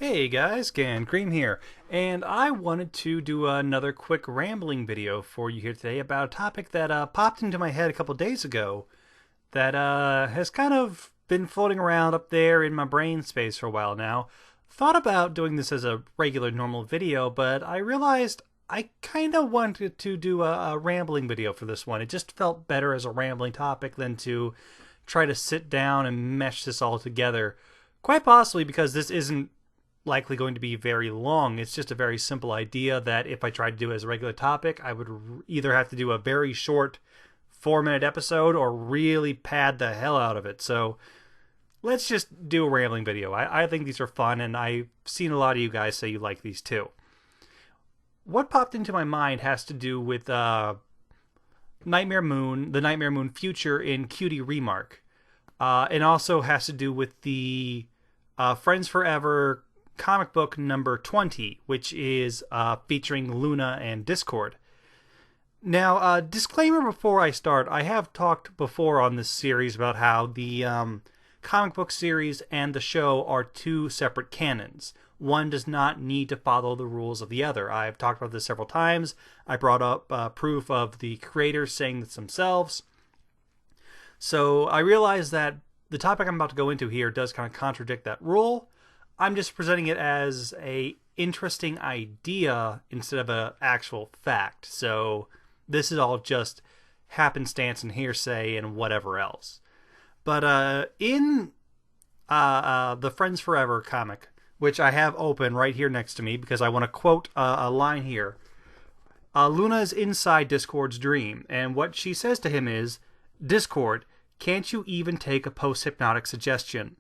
Hey guys, cannedcream here, and I wanted to do another quick rambling video for you here today about a topic that popped into my head a couple days ago that has kind of been floating around up there in my brain space for a while now. Thought about doing this as a regular normal video, but I realized I kind of wanted to do a rambling video for this one. It just felt better as a rambling topic than to try to sit down and mesh this all together. Quite possibly because this isn't likely going to be very long. It's just a very simple idea that if I tried to do it as a regular topic, I would either have to do a very short 4-minute episode or really pad the hell out of it. So let's just do a rambling video. I think these are fun, and I've seen a lot of you guys say you like these too. What popped into my mind has to do with Nightmare Moon, the Nightmare Moon future in Cutie Remark. And also has to do with the Friends Forever comic book number 20, which is featuring Luna and Discord. Now, disclaimer before I start, I have talked before on this series about how the comic book series and the show are two separate canons. One does not need to follow the rules of the other. I've talked about this several times. I brought up proof of the creators saying this themselves. So I realize that the topic I'm about to go into here does kind of contradict that rule. I'm just presenting it as a interesting idea instead of an actual fact. So this is all just happenstance and hearsay and whatever else. But in the Friends Forever comic, which I have open right here next to me because I want to quote a line here. Luna is inside Discord's dream, and what she says to him is, "Discord, can't you even take a post-hypnotic suggestion?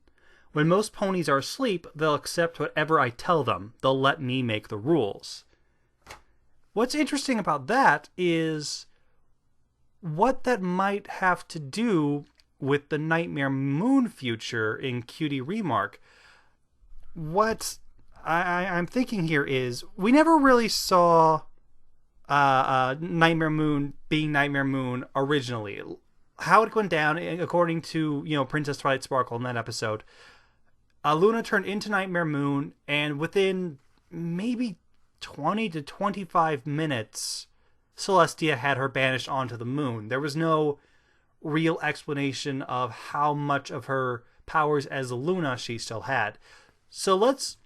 When most ponies are asleep, they'll accept whatever I tell them. They'll let me make the rules." What's interesting about that is what that might have to do with the Nightmare Moon future in Cutie Remark. What I'm thinking here is we never really saw Nightmare Moon being Nightmare Moon originally. How it went down, according to Princess Twilight Sparkle in that episode, Luna turned into Nightmare Moon, and within maybe 20 to 25 minutes, Celestia had her banished onto the moon. There was no real explanation of how much of her powers as Luna she still had. So let's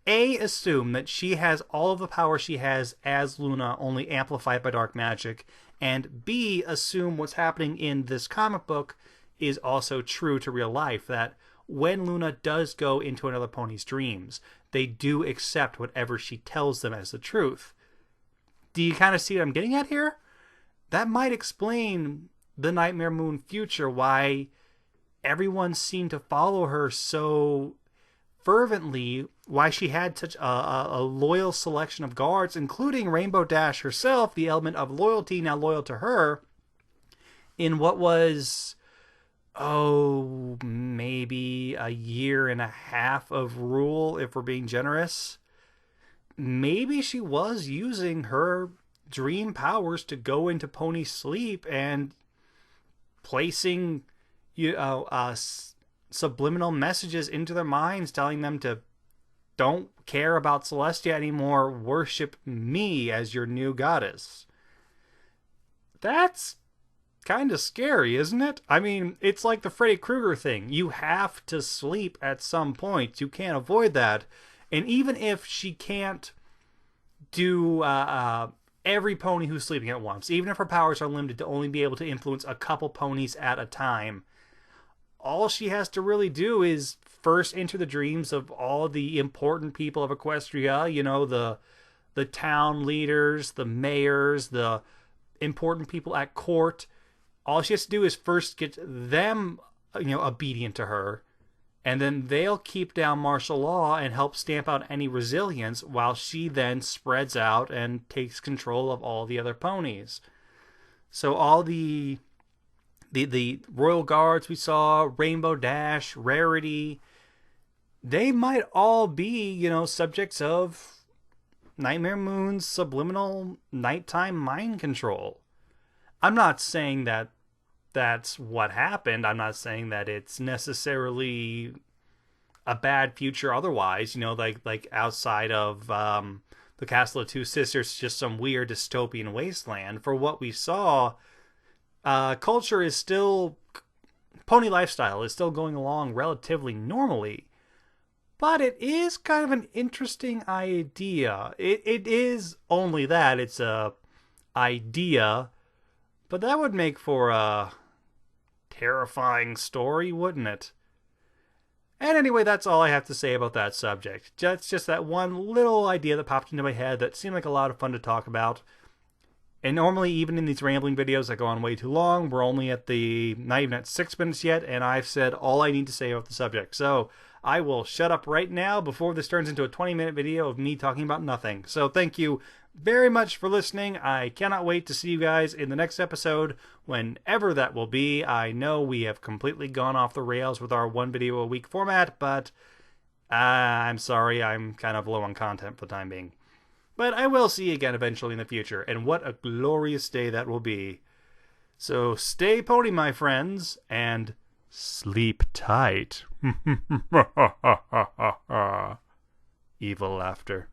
assume that she has all of the power she has as Luna, only amplified by dark magic, and B, assume what's happening in this comic book is also true to real life, that when Luna does go into another pony's dreams, they do accept whatever she tells them as the truth. Do you kind of see what I'm getting at here? That might explain the Nightmare Moon future, why everyone seemed to follow her so fervently, why she had such a loyal selection of guards, including Rainbow Dash herself, the element of loyalty now loyal to her, in what was, maybe a year and a half of rule, if we're being generous. Maybe she was using her dream powers to go into pony sleep and placing subliminal messages into their minds telling them to don't care about Celestia anymore, worship me as your new goddess. That's kind of scary, isn't it? I mean, it's like the Freddy Krueger thing. You have to sleep at some point. You can't avoid that. And even if she can't do every pony who's sleeping at once, even if her powers are limited to only be able to influence a couple ponies at a time, all she has to really do is first enter the dreams of all the important people of Equestria, the town leaders, the mayors, the important people at court. All she has to do is first get them, obedient to her, and then they'll keep down martial law and help stamp out any resilience while she then spreads out and takes control of all the other ponies. So all the Royal Guards we saw, Rainbow Dash, Rarity, they might all be, subjects of Nightmare Moon's subliminal nighttime mind control. I'm not saying that that's what happened. I'm not saying that it's necessarily a bad future otherwise, like outside of the Castle of Two Sisters, just some weird dystopian wasteland. For what we saw, culture is still, pony lifestyle is still going along relatively normally. But it is kind of an interesting idea. It is only that. It's a idea. But that would make for a terrifying story, wouldn't it? And anyway, that's all I have to say about that subject. That's just that one little idea that popped into my head that seemed like a lot of fun to talk about. And normally, even in these rambling videos that go on way too long, we're only not even at 6 minutes yet, and I've said all I need to say about the subject. So I will shut up right now before this turns into a 20-minute video of me talking about nothing. So thank you very much for listening. I cannot wait to see you guys in the next episode, whenever that will be. I know we have completely gone off the rails with our one video a week format, but I'm sorry, I'm kind of low on content for the time being. But I will see you again eventually in the future, and what a glorious day that will be. So stay pony, my friends, and sleep tight. Evil laughter.